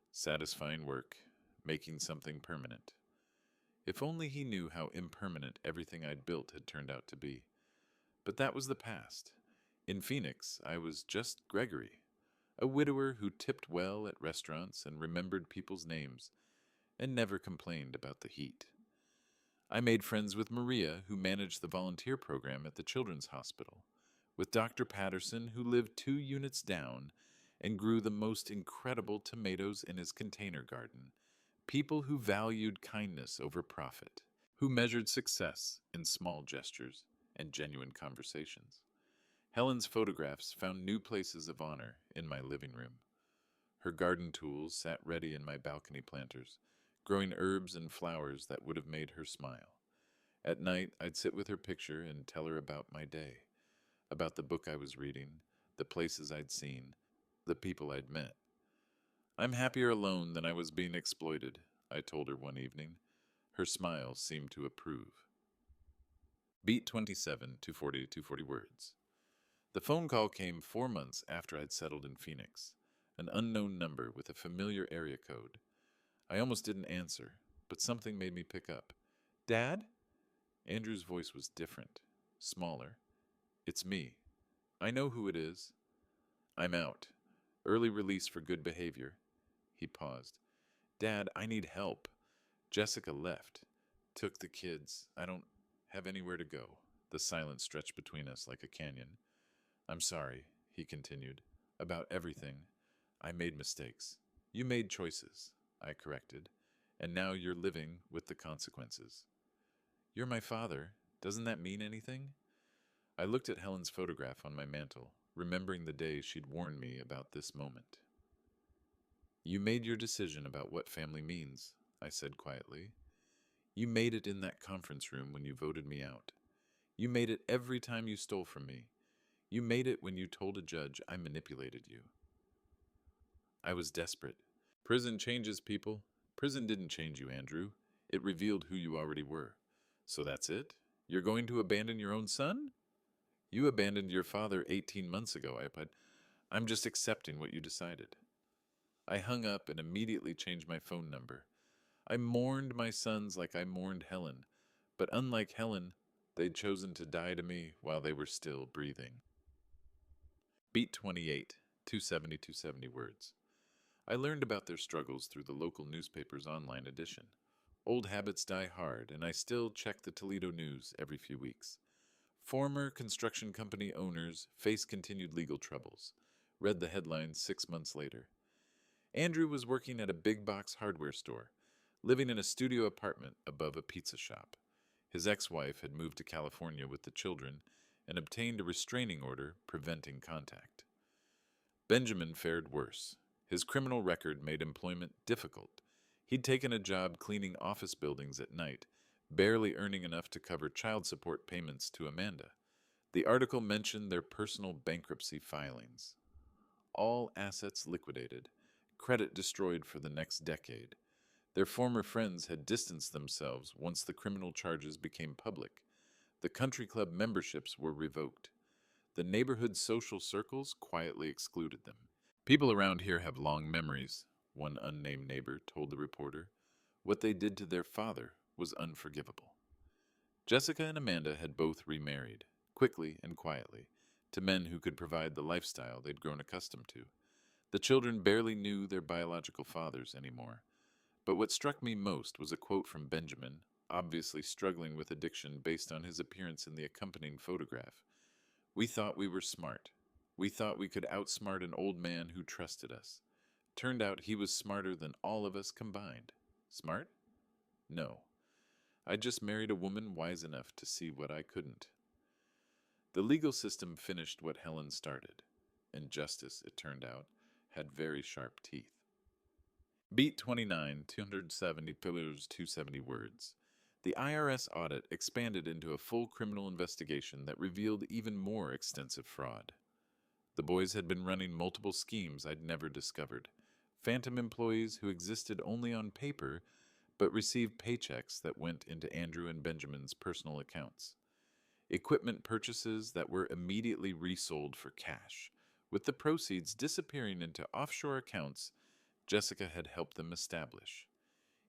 [SPEAKER 1] Satisfying work, making something permanent. If only he knew how impermanent everything I'd built had turned out to be. But that was the past. In Phoenix, I was just Gregory, a widower who tipped well at restaurants and remembered people's names, and never complained about the heat. I made friends with Maria, who managed the volunteer program at the Children's Hospital, with Dr. Patterson, who lived 2 units down and grew the most incredible tomatoes in his container garden, people who valued kindness over profit, who measured success in small gestures and genuine conversations. Helen's photographs found new places of honor in my living room. Her garden tools sat ready in my balcony planters, growing herbs and flowers that would have made her smile. At night, I'd sit with her picture and tell her about my day, about the book I was reading, the places I'd seen, the people I'd met. "I'm happier alone than I was being exploited," I told her one evening. Her smile seemed to approve. Beat 27, 240, 240 words. The phone call came 4 months after I'd settled in Phoenix, an unknown number with a familiar area code. I almost didn't answer, but something made me pick up. "Dad?" Andrew's voice was different, smaller. "It's me. I know who it is. I'm out. Early release for good behavior." He paused. "Dad, I need help. Jessica left. Took the kids. I don't have anywhere to go." The silence stretched between us like a canyon. "I'm sorry," he continued, "about everything. I made mistakes. You made choices," I corrected, "and now you're living with the consequences." "You're my father. Doesn't that mean anything?" I looked at Helen's photograph on my mantel, remembering the day she'd warned me about this moment. "You made your decision about what family means," I said quietly. "You made it in that conference room when you voted me out. You made it every time you stole from me. You made it when you told a judge I manipulated you." I was desperate. "Prison changes people. Prison didn't change you, Andrew. It revealed who you already were. So that's it? You're going to abandon your own son?" "You abandoned your father 18 months ago," I put. "I'm just accepting what you decided." I hung up and immediately changed my phone number. I mourned my sons like I mourned Helen, but unlike Helen, they'd chosen to die to me while they were still breathing. Beat 28, 270, 270 words. I learned about their struggles through the local newspaper's online edition. Old habits die hard, and I still check the Toledo News every few weeks. Former construction company owners face continued legal troubles. Read the headlines 6 months later. Andrew was working at a big box hardware store, living in a studio apartment above a pizza shop. His ex-wife had moved to California with the children and obtained a restraining order preventing contact. Benjamin fared worse. His criminal record made employment difficult. He'd taken a job cleaning office buildings at night, barely earning enough to cover child support payments to Amanda. The article mentioned their personal bankruptcy filings. All assets liquidated, credit destroyed for the next decade. Their former friends had distanced themselves once the criminal charges became public. The country club memberships were revoked. The neighborhood social circles quietly excluded them. People around here have long memories, one unnamed neighbor told the reporter. What they did to their father was unforgivable. Jessica and Amanda had both remarried, quickly and quietly, to men who could provide the lifestyle they'd grown accustomed to. The children barely knew their biological fathers anymore. But what struck me most was a quote from Benjamin, obviously struggling with addiction based on his appearance in the accompanying photograph. "We thought we were smart. We thought we could outsmart an old man who trusted us. Turned out he was smarter than all of us combined." Smart? No. I just married a woman wise enough to see what I couldn't. The legal system finished what Helen started, and justice, it turned out, had very sharp teeth. Beat 29, 270 pillars, 270 words. The IRS audit expanded into a full criminal investigation that revealed even more extensive fraud. The boys had been running multiple schemes I'd never discovered. Phantom employees who existed only on paper, but received paychecks that went into Andrew and Benjamin's personal accounts. Equipment purchases that were immediately resold for cash, with the proceeds disappearing into offshore accounts Jessica had helped them establish.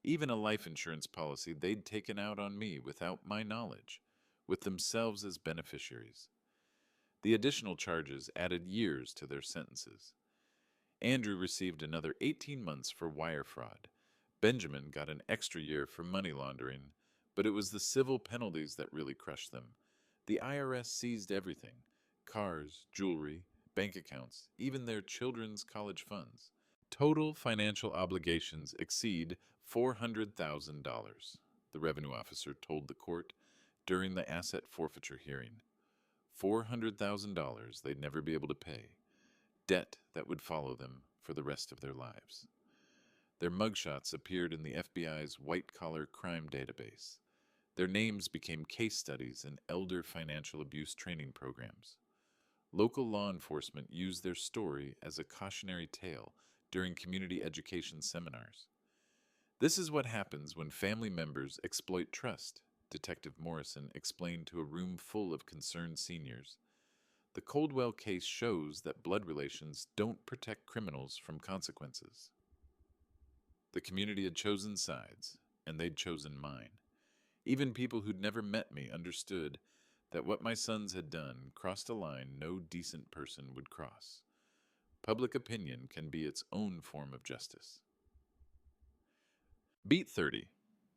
[SPEAKER 1] Even a life insurance policy they'd taken out on me without my knowledge, with themselves as beneficiaries. The additional charges added years to their sentences. Andrew received another 18 months for wire fraud. Benjamin got an extra year for money laundering, but it was the civil penalties that really crushed them. The IRS seized everything: cars, jewelry, bank accounts, even their children's college funds. Total financial obligations exceed $400,000, the revenue officer told the court during the asset forfeiture hearing. $400,000 they'd never be able to pay. Debt that would follow them for the rest of their lives. Their mugshots appeared in the FBI's white-collar crime database. Their names became case studies in elder financial abuse training programs. Local law enforcement used their story as a cautionary tale during community education seminars. "This is what happens when family members exploit trust," Detective Morrison explained to a room full of concerned seniors. "The Coldwell case shows that blood relations don't protect criminals from consequences." The community had chosen sides, and they'd chosen mine. Even people who'd never met me understood that what my sons had done crossed a line no decent person would cross. Public opinion can be its own form of justice. Beat 30,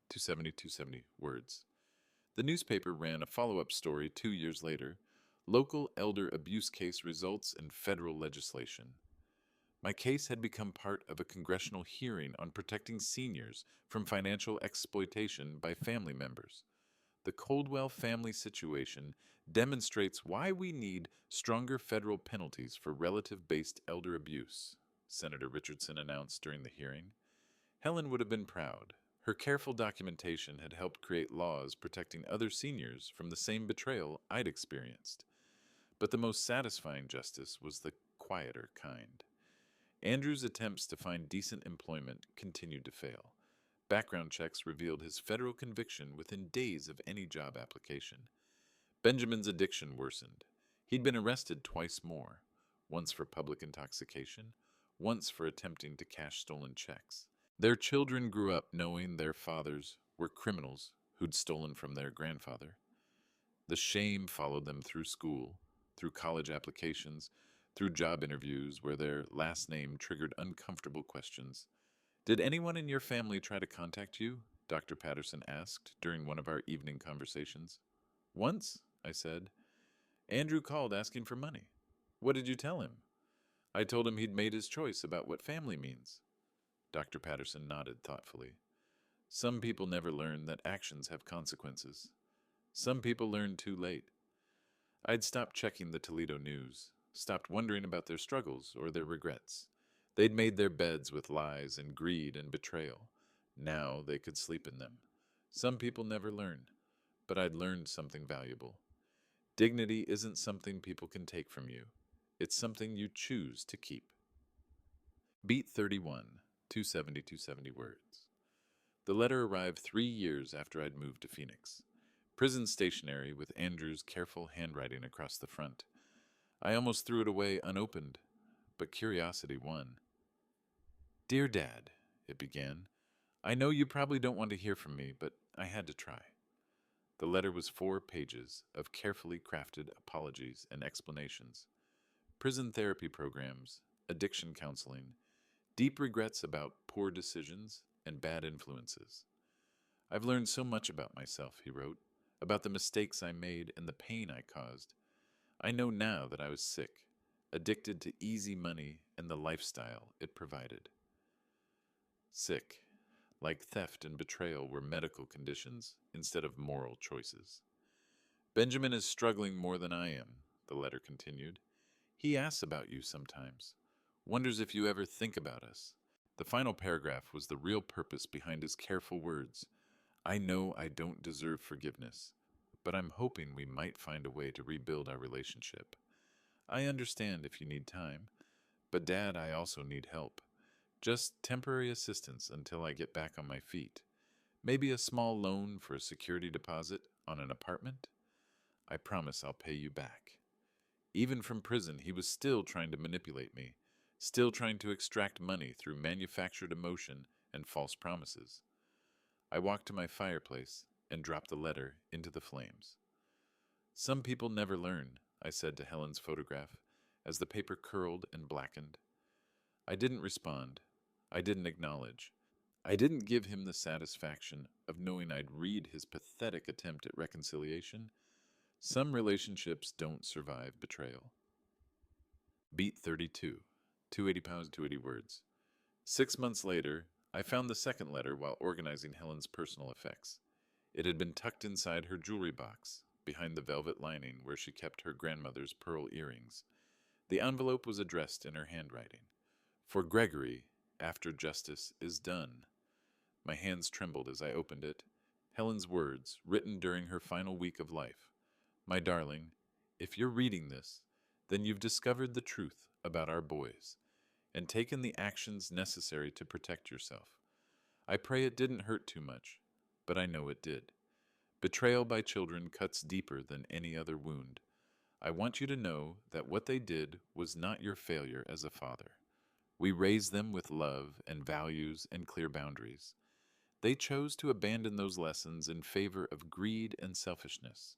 [SPEAKER 1] 270 words. The newspaper ran a follow-up story 2 years later. Local elder abuse case results in federal legislation. My case had become part of a congressional hearing on protecting seniors from financial exploitation by family members. The Coldwell family situation demonstrates why we need stronger federal penalties for relative-based elder abuse, Senator Richardson announced during the hearing. Helen would have been proud. Her careful documentation had helped create laws protecting other seniors from the same betrayal I'd experienced. But the most satisfying justice was the quieter kind. Andrew's attempts to find decent employment continued to fail. Background checks revealed his federal conviction within days of any job application. Benjamin's addiction worsened. He'd been arrested twice more, once for public intoxication, once for attempting to cash stolen checks. Their children grew up knowing their fathers were criminals who'd stolen from their grandfather. The shame followed them through school, through college applications, through job interviews where their last name triggered uncomfortable questions. "Did anyone in your family try to contact you?" Dr. Patterson asked during one of our evening conversations. "Once," I said. "Andrew called asking for money." "What did you tell him?" "I told him he'd made his choice about what family means." Dr. Patterson nodded thoughtfully. Some people never learn that actions have consequences. Some people learn too late. I'd stopped checking the Toledo news, stopped wondering about their struggles or their regrets. They'd made their beds with lies and greed and betrayal. Now they could sleep in them. Some people never learn, but I'd learned something valuable. Dignity isn't something people can take from you. It's something you choose to keep. Beat 31, 270 words. The letter arrived 3 years after I'd moved to Phoenix. Prison stationery with Andrew's careful handwriting across the front. I almost threw it away unopened, but curiosity won. Dear Dad, it began, I know you probably don't want to hear from me, but I had to try. The letter was 4 pages of carefully crafted apologies and explanations. Prison therapy programs, addiction counseling, deep regrets about poor decisions and bad influences. I've learned so much about myself, he wrote, about the mistakes I made and the pain I caused. I know now that I was sick, addicted to easy money and the lifestyle it provided. Sick, like theft and betrayal were medical conditions instead of moral choices. Benjamin is struggling more than I am, the letter continued. He asks about you sometimes, wonders if you ever think about us. The final paragraph was the real purpose behind his careful words. I know I don't deserve forgiveness, but I'm hoping we might find a way to rebuild our relationship. I understand if you need time, but Dad, I also need help. Just temporary assistance until I get back on my feet. Maybe a small loan for a security deposit on an apartment? I promise I'll pay you back. Even from prison, he was still trying to manipulate me, still trying to extract money through manufactured emotion and false promises. I walked to my fireplace and dropped the letter into the flames. Some people never learn, I said to Helen's photograph, as the paper curled and blackened. I didn't respond. I didn't acknowledge. I didn't give him the satisfaction of knowing I'd read his pathetic attempt at reconciliation. Some relationships don't survive betrayal. Beat 32, 280 pounds, 280 words. 6 months later, I found the second letter while organizing Helen's personal effects. It had been tucked inside her jewelry box, behind the velvet lining where she kept her grandmother's pearl earrings. The envelope was addressed in her handwriting. For Gregory, after justice is done. My hands trembled as I opened it. Helen's words, written during her final week of life. My darling, if you're reading this, then you've discovered the truth about our boys and taken the actions necessary to protect yourself. I pray it didn't hurt too much, but I know it did. Betrayal by children cuts deeper than any other wound. I want you to know that what they did was not your failure as a father. We raised them with love and values and clear boundaries. They chose to abandon those lessons in favor of greed and selfishness.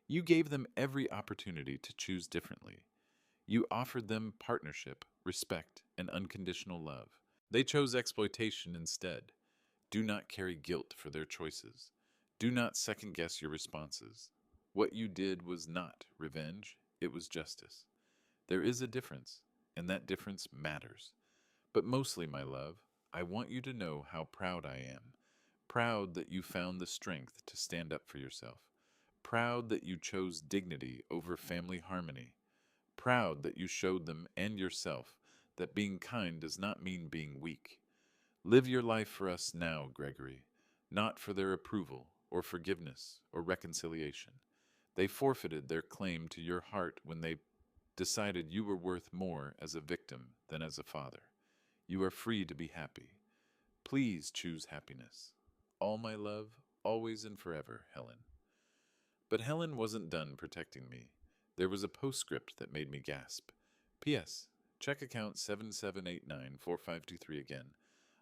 [SPEAKER 1] You gave them every opportunity to choose differently. You offered them partnership, respect, and unconditional love. They chose exploitation instead. Do not carry guilt for their choices. Do not second-guess your responses. What you did was not revenge, it was justice. There is a difference, and that difference matters. But mostly, my love, I want you to know how proud I am. Proud that you found the strength to stand up for yourself. Proud that you chose dignity over family harmony. Proud that you showed them and yourself that being kind does not mean being weak. Live your life for us now, Gregory, not for their approval or forgiveness or reconciliation. They forfeited their claim to your heart when they decided you were worth more as a victim than as a father. You are free to be happy. Please choose happiness. All my love, always and forever, Helen. But Helen wasn't done protecting me. There was a postscript that made me gasp. P.S. Check account 77894523 again.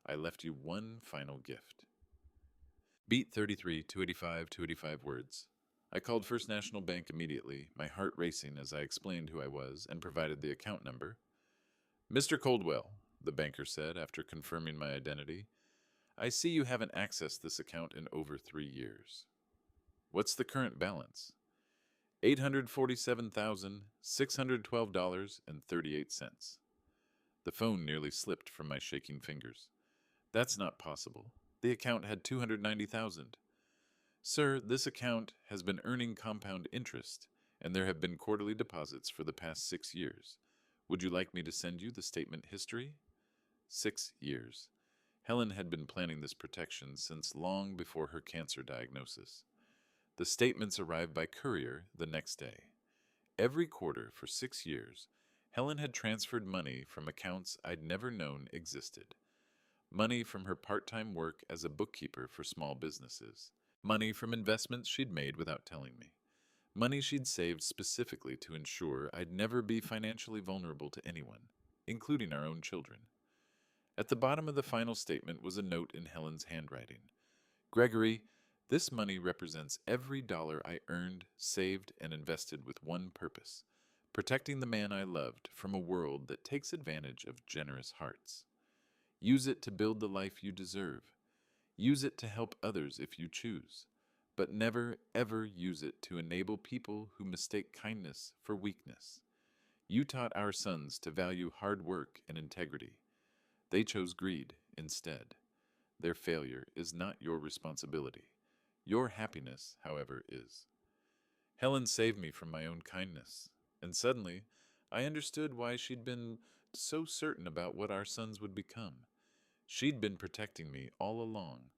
[SPEAKER 1] I left you one final gift. Beat 33, 285, 285 words. I called First National Bank immediately, my heart racing as I explained who I was and provided the account number. Mr. Coldwell, the banker said after confirming my identity, I see you haven't accessed this account in over 3 years. What's the current balance? $847,612.38. The phone nearly slipped from my shaking fingers. That's not possible. The account had 290,000. Sir, this account has been earning compound interest, and there have been quarterly deposits for the past 6 years. Would you like me to send you the statement history? 6 years. Helen had been planning this protection since long before her cancer diagnosis. The statements arrived by courier the next day. Every quarter for 6 years, Helen had transferred money from accounts I'd never known existed. Money from her part-time work as a bookkeeper for small businesses. Money from investments she'd made without telling me. Money she'd saved specifically to ensure I'd never be financially vulnerable to anyone, including our own children. At the bottom of the final statement was a note in Helen's handwriting. Gregory, this money represents every dollar I earned, saved, and invested with one purpose: protecting the man I loved from a world that takes advantage of generous hearts. Use it to build the life you deserve. Use it to help others if you choose. But never, ever use it to enable people who mistake kindness for weakness. You taught our sons to value hard work and integrity. They chose greed instead. Their failure is not your responsibility. Your happiness, however, is. Helen saved me from my own kindness, and suddenly I understood why she'd been so certain about what our sons would become. She'd been protecting me all along.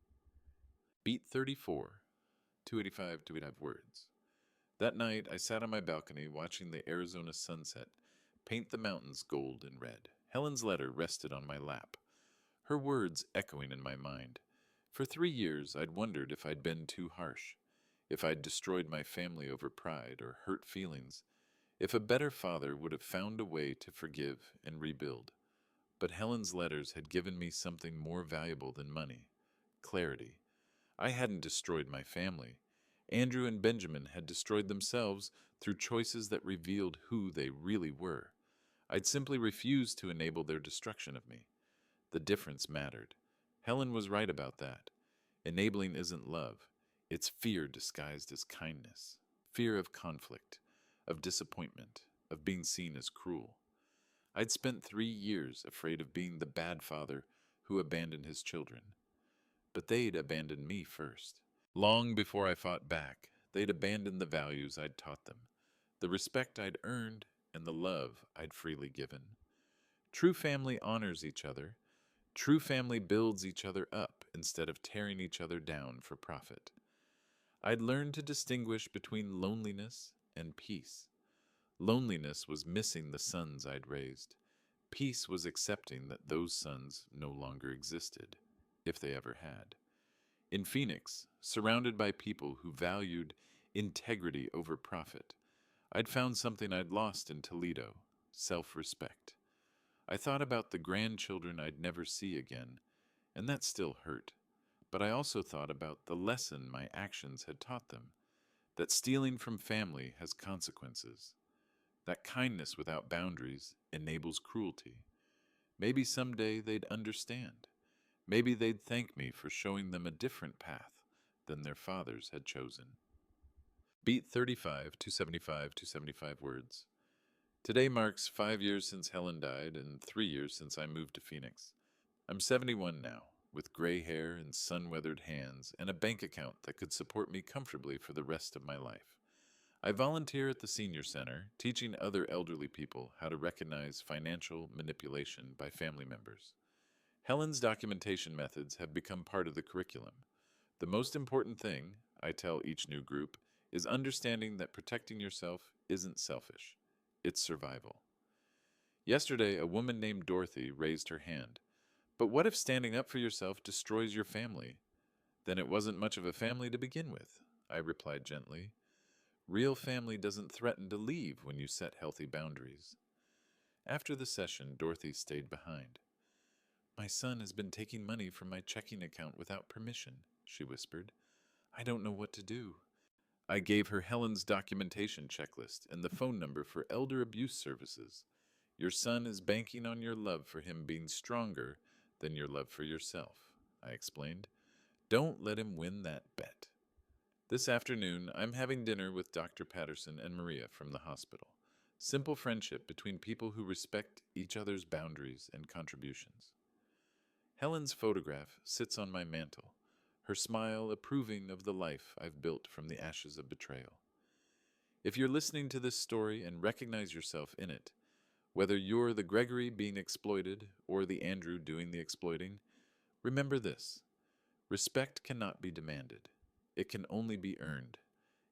[SPEAKER 1] Beat 34, 285 words. That night, I sat on my balcony watching the Arizona sunset paint the mountains gold and red. Helen's letter rested on my lap, her words echoing in my mind. For 3 years, I'd wondered if I'd been too harsh, if I'd destroyed my family over pride or hurt feelings, if a better father would have found a way to forgive and rebuild. But Helen's letters had given me something more valuable than money: clarity. I hadn't destroyed my family. Andrew and Benjamin had destroyed themselves through choices that revealed who they really were. I'd simply refused to enable their destruction of me. The difference mattered. Helen was right about that. Enabling isn't love. It's fear disguised as kindness. Fear of conflict, of disappointment, of being seen as cruel. I'd spent 3 years afraid of being the bad father who abandoned his children. But they'd abandoned me first. Long before I fought back, they'd abandoned the values I'd taught them, the respect I'd earned, and the love I'd freely given. True family honors each other. True family builds each other up instead of tearing each other down for profit. I'd learned to distinguish between loneliness and peace. Loneliness was missing the sons I'd raised. Peace was accepting that those sons no longer existed, if they ever had. In Phoenix, surrounded by people who valued integrity over profit, I'd found something I'd lost in Toledo: self-respect. I thought about the grandchildren I'd never see again, and that still hurt. But I also thought about the lesson my actions had taught them: that stealing from family has consequences, that kindness without boundaries enables cruelty. Maybe someday they'd understand. Maybe they'd thank me for showing them a different path than their fathers had chosen. Beat 35, 275 words. Today marks 5 years since Helen died and 3 years since I moved to Phoenix. I'm 71 now, with gray hair and sun-weathered hands and a bank account that could support me comfortably for the rest of my life. I volunteer at the senior center, teaching other elderly people how to recognize financial manipulation by family members. Helen's documentation methods have become part of the curriculum. The most important thing, I tell each new group, is understanding that protecting yourself isn't selfish. It's survival. Yesterday, a woman named Dorothy raised her hand. But what if standing up for yourself destroys your family? Then it wasn't much of a family to begin with, I replied gently. Real family doesn't threaten to leave when you set healthy boundaries. After the session, Dorothy stayed behind. My son has been taking money from my checking account without permission, she whispered. I don't know what to do. I gave her Helen's documentation checklist and the phone number for elder abuse services. Your son is banking on your love for him being stronger than your love for yourself, I explained. Don't let him win that bet. This afternoon, I'm having dinner with Dr. Patterson and Maria from the hospital. Simple friendship between people who respect each other's boundaries and contributions. Helen's photograph sits on my mantel, her smile approving of the life I've built from the ashes of betrayal. If you're listening to this story and recognize yourself in it, whether you're the Gregory being exploited or the Andrew doing the exploiting, remember this: respect cannot be demanded, it can only be earned,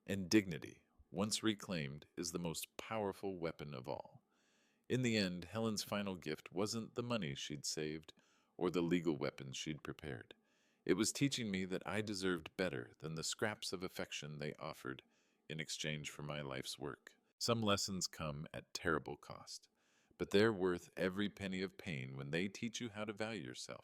[SPEAKER 1] and dignity, once reclaimed, is the most powerful weapon of all. In the end, Helen's final gift wasn't the money she'd saved or the legal weapons she'd prepared. It was teaching me that I deserved better than the scraps of affection they offered in exchange for my life's work. Some lessons come at terrible cost, but they're worth every penny of pain when they teach you how to value yourself.